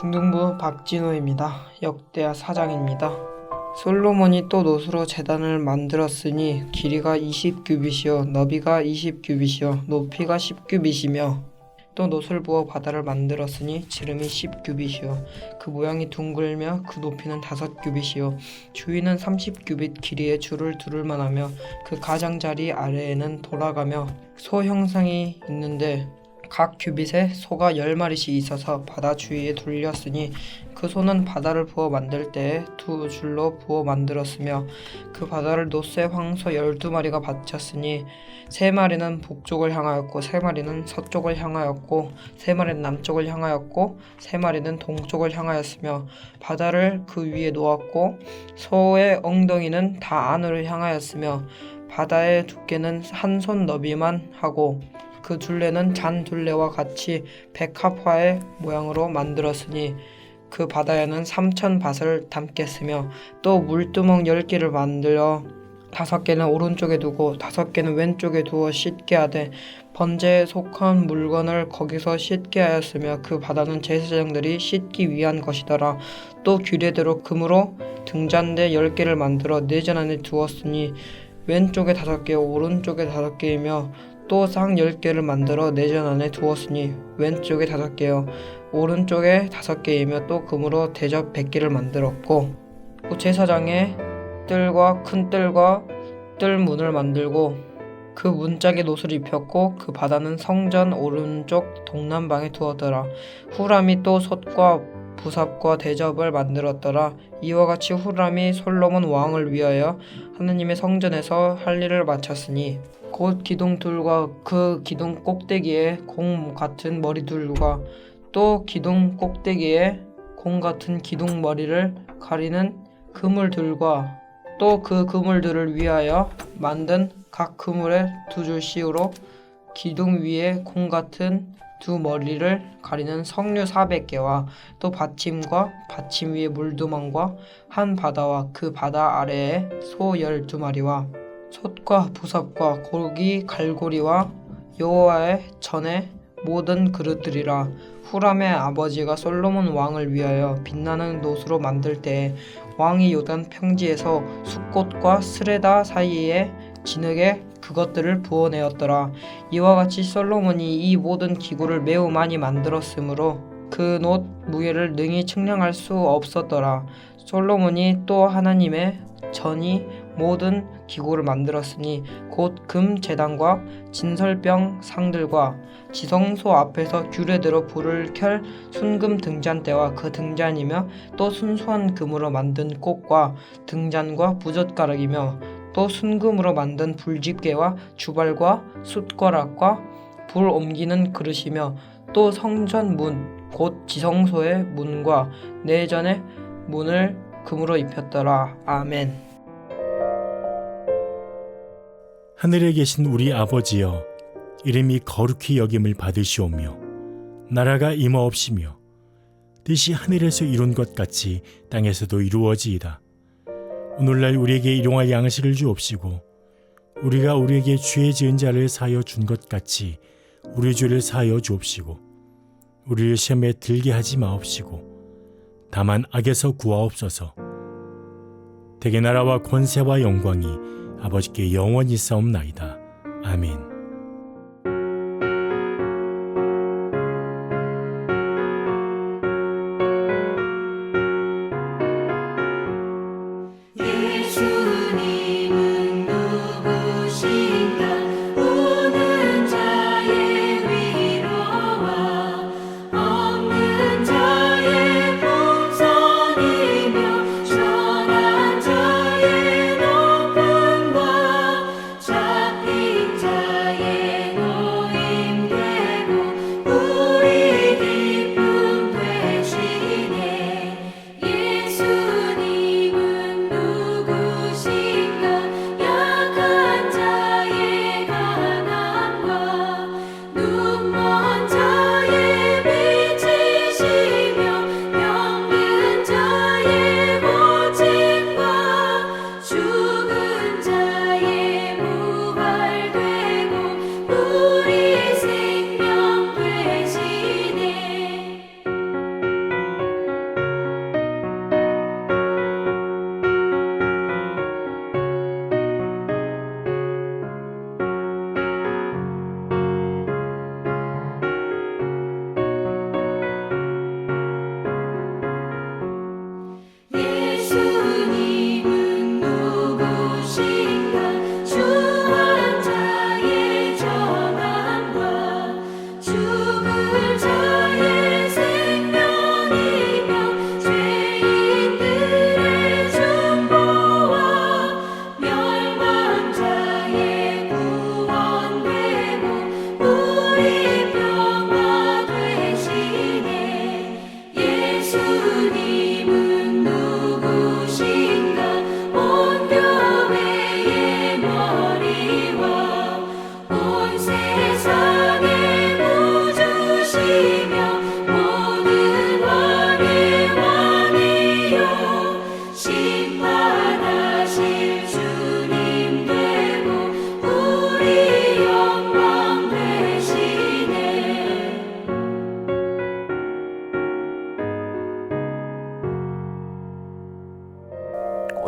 중등부 박진호입니다. 역대하 4장입니다. 솔로몬이 또 놋으로 제단을 만들었으니 길이가 20규빗이요 너비가 20규빗이요 높이가 10규빗이며 또 놋을 부어 바다를 만들었으니 지름이 10규빗이요 그 모양이 둥글며 그 높이는 5규빗이요 주위는 30규빗 길이의 줄을 두를만 하며 그 가장자리 아래에는 돌아가며 소 형상이 있는데 각 규빗에 소가 10마리씩 있어서 바다 주위에 둘렸으니 그 소는 바다를 부어 만들 때에 2줄로 부어 만들었으며 그 바다를 놋의 황소 12마리가 바쳤으니 3마리는 북쪽을 향하였고 3마리는 서쪽을 향하였고 3마리는 남쪽을 향하였고 3마리는 동쪽을 향하였으며 바다를 그 위에 놓았고 소의 엉덩이는 다 안으로 향하였으며 바다의 두께는 한 손 너비만 하고 그 둘레는 잔 둘레와 같이 백합화의 모양으로 만들었으니 그 바다에는 3000밭을 담겠으며 또 물두멍 10개를 만들어 5개는 오른쪽에 두고 5개는 왼쪽에 두어 씻게 하되 번제에 속한 물건을 거기서 씻게 하였으며 그 바다는 제사장들이 씻기 위한 것이더라. 또 규례대로 금으로 등잔대 10개를 만들어 내전 안에 두었으니 왼쪽에 5개 오른쪽에 5개이며 또 상 10개를 만들어 내전 안에 두었으니 왼쪽에 5개요 오른쪽에 5개이며 또 금으로 대접 100개를 만들었고 또 제사장의 뜰과 큰 뜰과 뜰 문을 만들고 그 문짝에 놋을 입혔고 그 바다는 성전 오른쪽 동남방에 두었더라. 후람이 또 솥과 부삽과 대접을 만들었더라. 이와 같이 후람이 솔로몬 왕을 위하여 하느님의 성전에서 할 일을 마쳤으니 곧 기둥둘과 그 기둥 꼭대기에 공 같은 머리둘과 또 기둥 꼭대기에 공 같은 기둥 머리를 가리는 그물들과 또 그 그물들을 위하여 만든 각 그물에 2줄씩으로 기둥 위에 공 같은 두 머리를 가리는 석류 400개와 또 받침과 받침 위에 물두멍과 한 바다와 그 바다 아래에 소 12마리와 솥과 부삽과 고기 갈고리와 여호와의 전에 모든 그릇들이라. 후람의 아버지가 솔로몬 왕을 위하여 빛나는 놋으로 만들 때에 왕이 요단 평지에서 숫꽃과 스레다 사이에 진흙에 그것들을 부어내었더라. 이와 같이 솔로몬이 이 모든 기구를 매우 많이 만들었으므로 그 놋 무게를 능히 측량할 수 없었더라. 솔로몬이 또 하나님의 전이 모든 기구를 만들었으니 곧 금 제단과 진설병 상들과 지성소 앞에서 규례대로 불을 켤 순금 등잔대와 그 등잔이며 또 순수한 금으로 만든 꽃과 등잔과 부젓가락이며 또 순금으로 만든 불집게와 주발과 숫가락과 불 옮기는 그릇이며 또 성전 문 곧 지성소의 문과 내전의 문을 금으로 입혔더라. 아멘. 하늘에 계신 우리 아버지여, 이름이 거룩히 여김을 받으시오며 나라가 임하옵시며 뜻이 하늘에서 이룬 것 같이 땅에서도 이루어지이다. 오늘날 우리에게 일용할 양식을 주옵시고 우리가 우리에게 죄 지은 자를 사하여 준 것 같이 우리 죄를 사하여 주옵시고 우리를 시험에 들게 하지 마옵시고 다만 악에서 구하옵소서. 대개 나라와 권세와 영광이 아버지께 영원히 싸움나이다. 아멘. 잡힌 자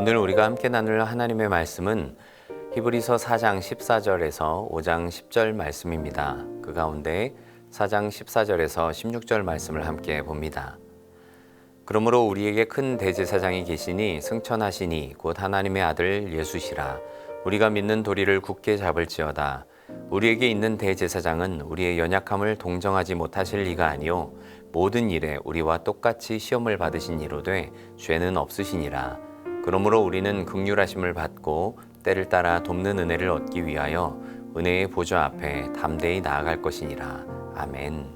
오늘 우리가 함께 나눌 하나님의 말씀은 히브리서 4장 14절에서 5장 10절 말씀입니다. 그 가운데 4장 14절에서 16절 말씀을 함께 봅니다. 그러므로 우리에게 큰 대제사장이 계시니 승천하시니 곧 하나님의 아들 예수시라. 우리가 믿는 도리를 굳게 잡을지어다. 우리에게 있는 대제사장은 우리의 연약함을 동정하지 못하실 리가 아니요 모든 일에 우리와 똑같이 시험을 받으신 이로되 죄는 없으시니라. 그러므로 우리는 긍휼하심을 받고 때를 따라 돕는 은혜를 얻기 위하여 은혜의 보좌 앞에 담대히 나아갈 것이니라. 아멘.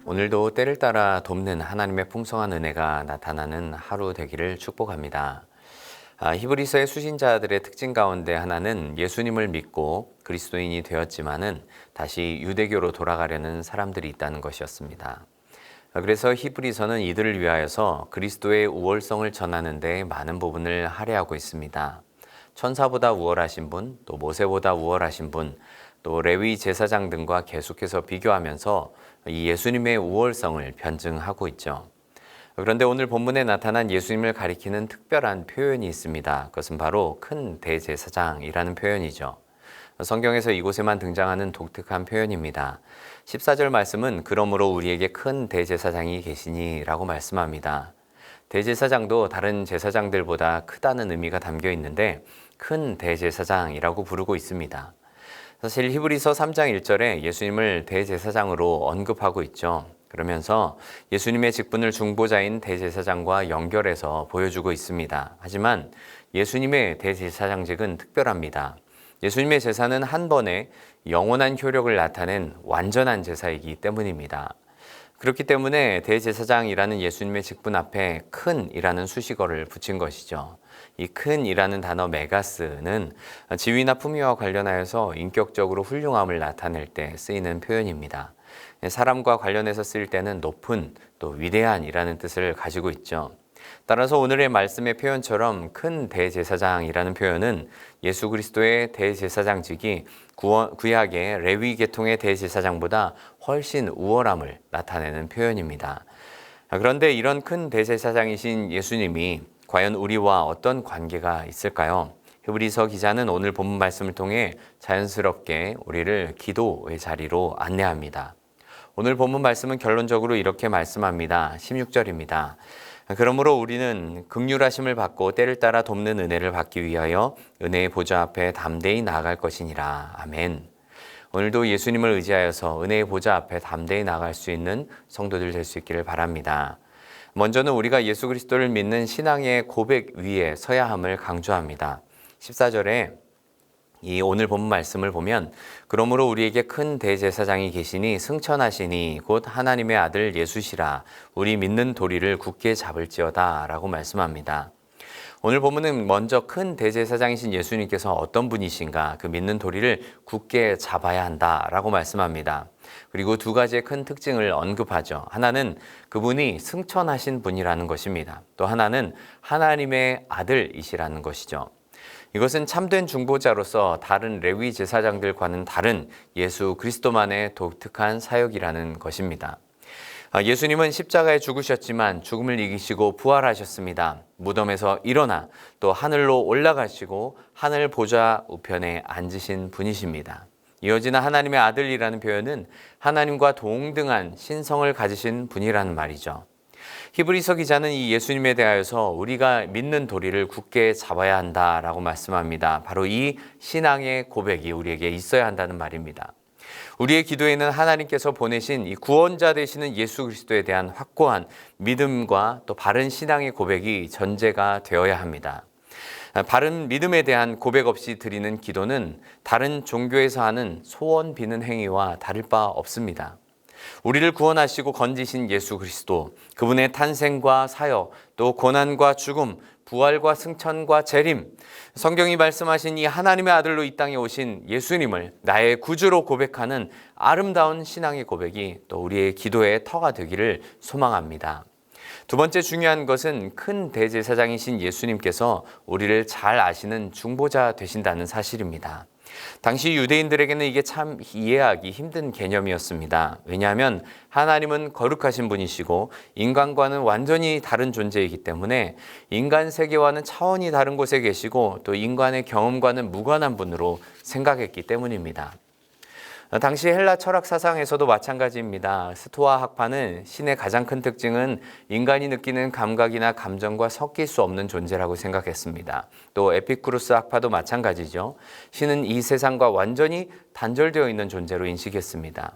오늘도 때를 따라 돕는 하나님의 풍성한 은혜가 나타나는 하루 되기를 축복합니다. 히브리서의 수신자들의 특징 가운데 하나는 예수님을 믿고 그리스도인이 되었지만은 다시 유대교로 돌아가려는 사람들이 있다는 것이었습니다. 그래서 히브리서는 이들을 위하여서 그리스도의 우월성을 전하는 데 많은 부분을 할애하고 있습니다. 천사보다 우월하신 분, 또 모세보다 우월하신 분, 또 레위 제사장 등과 계속해서 비교하면서 이 예수님의 우월성을 변증하고 있죠. 그런데 오늘 본문에 나타난 예수님을 가리키는 특별한 표현이 있습니다. 그것은 바로 큰 대제사장이라는 표현이죠. 성경에서 이곳에만 등장하는 독특한 표현입니다. 14절 말씀은 그러므로 우리에게 큰 대제사장이 계시니 라고 말씀합니다. 대제사장도 다른 제사장들보다 크다는 의미가 담겨 있는데 큰 대제사장이라고 부르고 있습니다. 사실 히브리서 3장 1절에 예수님을 대제사장으로 언급하고 있죠. 그러면서 예수님의 직분을 중보자인 대제사장과 연결해서 보여주고 있습니다. 하지만 예수님의 대제사장직은 특별합니다. 예수님의 제사는 한 번에 영원한 효력을 나타낸 완전한 제사이기 때문입니다. 그렇기 때문에 대제사장이라는 예수님의 직분 앞에 큰이라는 수식어를 붙인 것이죠. 이 큰이라는 단어 메가스는 지위나 품위와 관련하여서 인격적으로 훌륭함을 나타낼 때 쓰이는 표현입니다. 사람과 관련해서 쓰일 때는 높은 또 위대한이라는 뜻을 가지고 있죠. 따라서 오늘의 말씀의 표현처럼 큰 대제사장이라는 표현은 예수 그리스도의 대제사장직이 구약의 레위 계통의 대제사장보다 훨씬 우월함을 나타내는 표현입니다. 그런데 이런 큰 대제사장이신 예수님이 과연 우리와 어떤 관계가 있을까요? 히브리서 기자는 오늘 본문 말씀을 통해 자연스럽게 우리를 기도의 자리로 안내합니다. 오늘 본문 말씀은 결론적으로 이렇게 말씀합니다. 16절입니다. 그러므로 우리는 긍휼하심을 받고 때를 따라 돕는 은혜를 받기 위하여 은혜의 보좌 앞에 담대히 나아갈 것이니라. 아멘. 오늘도 예수님을 의지하여서 은혜의 보좌 앞에 담대히 나아갈 수 있는 성도들 될 수 있기를 바랍니다. 먼저는 우리가 예수 그리스도를 믿는 신앙의 고백 위에 서야 함을 강조합니다. 14절에 이 오늘 본문 말씀을 보면 그러므로 우리에게 큰 대제사장이 계시니 승천하시니 곧 하나님의 아들 예수시라. 우리 믿는 도리를 굳게 잡을지어다 라고 말씀합니다. 오늘 본문은 먼저 큰 대제사장이신 예수님께서 어떤 분이신가, 그 믿는 도리를 굳게 잡아야 한다라고 말씀합니다. 그리고 두 가지의 큰 특징을 언급하죠. 하나는 그분이 승천하신 분이라는 것입니다. 또 하나는 하나님의 아들이시라는 것이죠. 이것은 참된 중보자로서 다른 레위 제사장들과는 다른 예수 그리스도만의 독특한 사역이라는 것입니다. 예수님은 십자가에 죽으셨지만 죽음을 이기시고 부활하셨습니다. 무덤에서 일어나 또 하늘로 올라가시고 하늘 보좌 우편에 앉으신 분이십니다. 이어지는 하나님의 아들이라는 표현은 하나님과 동등한 신성을 가지신 분이라는 말이죠. 히브리서 기자는 이 예수님에 대하여서 우리가 믿는 도리를 굳게 잡아야 한다라고 말씀합니다. 바로 이 신앙의 고백이 우리에게 있어야 한다는 말입니다. 우리의 기도에는 하나님께서 보내신 이 구원자 되시는 예수 그리스도에 대한 확고한 믿음과 또 바른 신앙의 고백이 전제가 되어야 합니다. 바른 믿음에 대한 고백 없이 드리는 기도는 다른 종교에서 하는 소원 비는 행위와 다를 바 없습니다. 우리를 구원하시고 건지신 예수 그리스도, 그분의 탄생과 사역, 또 고난과 죽음, 부활과 승천과 재림, 성경이 말씀하신 이 하나님의 아들로 이 땅에 오신 예수님을 나의 구주로 고백하는 아름다운 신앙의 고백이 또 우리의 기도의 터가 되기를 소망합니다. 두 번째 중요한 것은 큰 대제사장이신 예수님께서 우리를 잘 아시는 중보자 되신다는 사실입니다. 당시 유대인들에게는 이게 참 이해하기 힘든 개념이었습니다. 왜냐하면 하나님은 거룩하신 분이시고 인간과는 완전히 다른 존재이기 때문에 인간 세계와는 차원이 다른 곳에 계시고 또 인간의 경험과는 무관한 분으로 생각했기 때문입니다. 당시 헬라 철학 사상에서도 마찬가지입니다. 스토아 학파는 신의 가장 큰 특징은 인간이 느끼는 감각이나 감정과 섞일 수 없는 존재라고 생각했습니다. 또 에피쿠로스 학파도 마찬가지죠. 신은 이 세상과 완전히 단절되어 있는 존재로 인식했습니다.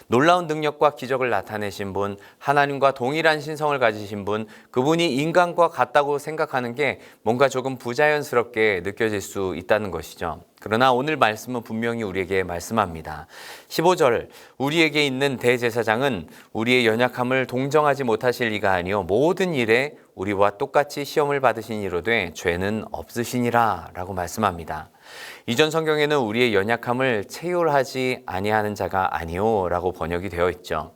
놀라운 능력과 기적을 나타내신 분, 하나님과 동일한 신성을 가지신 분, 그분이 인간과 같다고 생각하는 게 뭔가 조금 부자연스럽게 느껴질 수 있다는 것이죠. 그러나 오늘 말씀은 분명히 우리에게 말씀합니다. 15절, 우리에게 있는 대제사장은 우리의 연약함을 동정하지 못하실 이가 아니요 모든 일에 우리와 똑같이 시험을 받으신 이로되 죄는 없으시니라 라고 말씀합니다. 이전 성경에는 우리의 연약함을 체휼하지 아니하는 자가 아니오 라고 번역이 되어 있죠.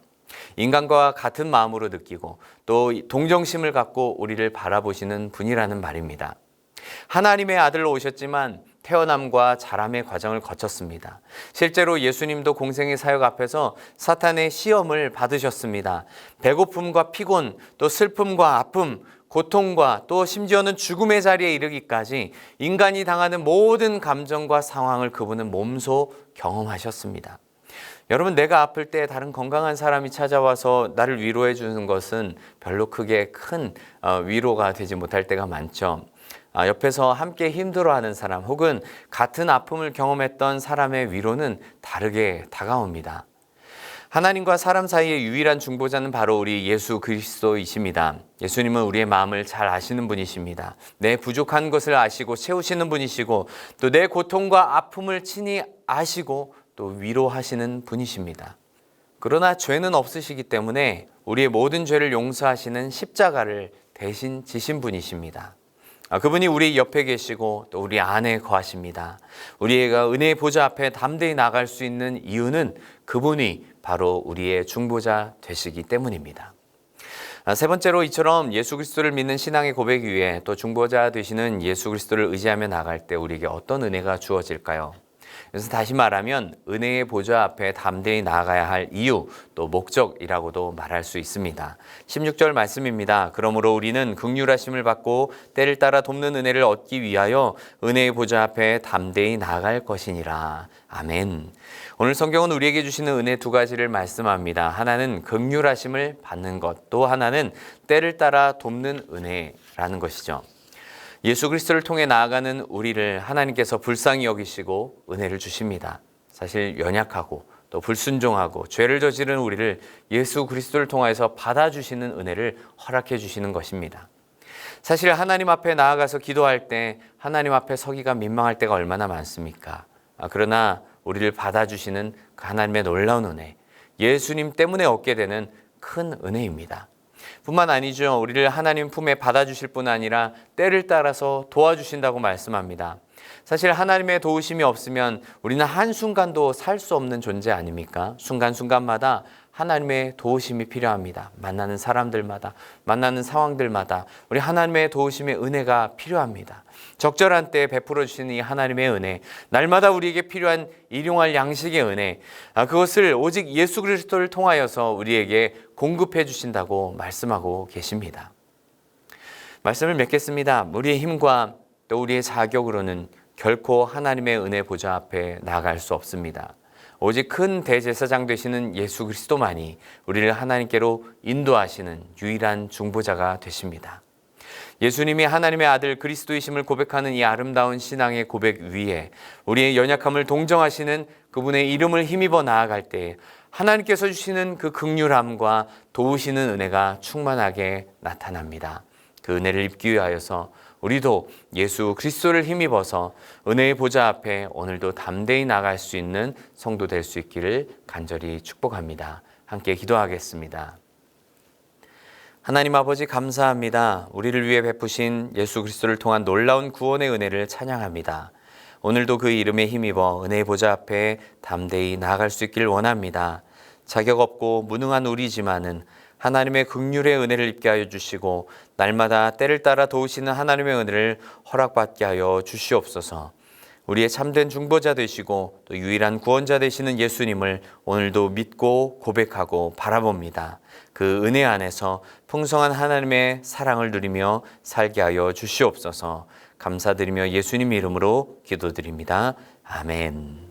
인간과 같은 마음으로 느끼고 또 동정심을 갖고 우리를 바라보시는 분이라는 말입니다. 하나님의 아들로 오셨지만 태어남과 자람의 과정을 거쳤습니다. 실제로 예수님도 공생의 사역 앞에서 사탄의 시험을 받으셨습니다. 배고픔과 피곤, 또 슬픔과 아픔, 고통과 또 심지어는 죽음의 자리에 이르기까지 인간이 당하는 모든 감정과 상황을 그분은 몸소 경험하셨습니다. 여러분, 내가 아플 때 다른 건강한 사람이 찾아와서 나를 위로해 주는 것은 별로 크게 큰 위로가 되지 못할 때가 많죠. 옆에서 함께 힘들어하는 사람 혹은 같은 아픔을 경험했던 사람의 위로는 다르게 다가옵니다. 하나님과 사람 사이의 유일한 중보자는 바로 우리 예수 그리스도이십니다. 예수님은 우리의 마음을 잘 아시는 분이십니다. 내 부족한 것을 아시고 채우시는 분이시고 또 내 고통과 아픔을 친히 아시고 또 위로하시는 분이십니다. 그러나 죄는 없으시기 때문에 우리의 모든 죄를 용서하시는 십자가를 대신 지신 분이십니다. 그분이 우리 옆에 계시고 또 우리 안에 거하십니다. 우리가 은혜의 보좌 앞에 담대히 나갈 수 있는 이유는 그분이 바로 우리의 중보자 되시기 때문입니다. 세 번째로 이처럼 예수 그리스도를 믿는 신앙의 고백 위에 또 중보자 되시는 예수 그리스도를 의지하며 나갈 때 우리에게 어떤 은혜가 주어질까요? 그래서 다시 말하면 은혜의 보좌 앞에 담대히 나아가야 할 이유 또 목적이라고도 말할 수 있습니다. 16절 말씀입니다. 그러므로 우리는 긍휼하심을 받고 때를 따라 돕는 은혜를 얻기 위하여 은혜의 보좌 앞에 담대히 나아갈 것이니라. 아멘. 오늘 성경은 우리에게 주시는 은혜 두 가지를 말씀합니다. 하나는 긍휼하심을 받는 것, 또 하나는 때를 따라 돕는 은혜라는 것이죠. 예수 그리스도를 통해 나아가는 우리를 하나님께서 불쌍히 여기시고 은혜를 주십니다. 사실 연약하고 또 불순종하고 죄를 저지른 우리를 예수 그리스도를 통해서 받아주시는 은혜를 허락해 주시는 것입니다. 사실 하나님 앞에 나아가서 기도할 때 하나님 앞에 서기가 민망할 때가 얼마나 많습니까? 그러나 우리를 받아주시는 그 하나님의 놀라운 은혜, 예수님 때문에 얻게 되는 큰 은혜입니다. 뿐만 아니죠. 우리를 하나님 품에 받아주실 뿐 아니라 때를 따라서 도와주신다고 말씀합니다. 사실 하나님의 도우심이 없으면 우리는 한순간도 살 수 없는 존재 아닙니까? 순간순간마다 하나님의 도우심이 필요합니다. 만나는 사람들마다, 만나는 상황들마다 우리 하나님의 도우심의 은혜가 필요합니다. 적절한 때에 베풀어 주시는 이 하나님의 은혜, 날마다 우리에게 필요한 일용할 양식의 은혜, 그것을 오직 예수 그리스도를 통하여서 우리에게 공급해 주신다고 말씀하고 계십니다. 말씀을 맺겠습니다. 우리의 힘과 또 우리의 자격으로는 결코 하나님의 은혜 보좌 앞에 나아갈 수 없습니다. 오직 큰 대제사장 되시는 예수 그리스도만이 우리를 하나님께로 인도하시는 유일한 중보자가 되십니다. 예수님이 하나님의 아들 그리스도이심을 고백하는 이 아름다운 신앙의 고백 위에 우리의 연약함을 동정하시는 그분의 이름을 힘입어 나아갈 때 하나님께서 주시는 그 긍휼함과 도우시는 은혜가 충만하게 나타납니다. 그 은혜를 입기 위하여서 우리도 예수 그리스도를 힘입어서 은혜의 보좌 앞에 오늘도 담대히 나갈 수 있는 성도 될 수 있기를 간절히 축복합니다. 함께 기도하겠습니다. 하나님 아버지 감사합니다. 우리를 위해 베푸신 예수 그리스도를 통한 놀라운 구원의 은혜를 찬양합니다. 오늘도 그 이름에 힘입어 은혜의 보좌 앞에 담대히 나아갈 수 있기를 원합니다. 자격 없고 무능한 우리지만은 하나님의 긍휼의 은혜를 입게 하여 주시고 날마다 때를 따라 도우시는 하나님의 은혜를 허락받게 하여 주시옵소서. 우리의 참된 중보자 되시고 또 유일한 구원자 되시는 예수님을 오늘도 믿고 고백하고 바라봅니다. 그 은혜 안에서 풍성한 하나님의 사랑을 누리며 살게 하여 주시옵소서. 감사드리며 예수님 이름으로 기도드립니다. 아멘.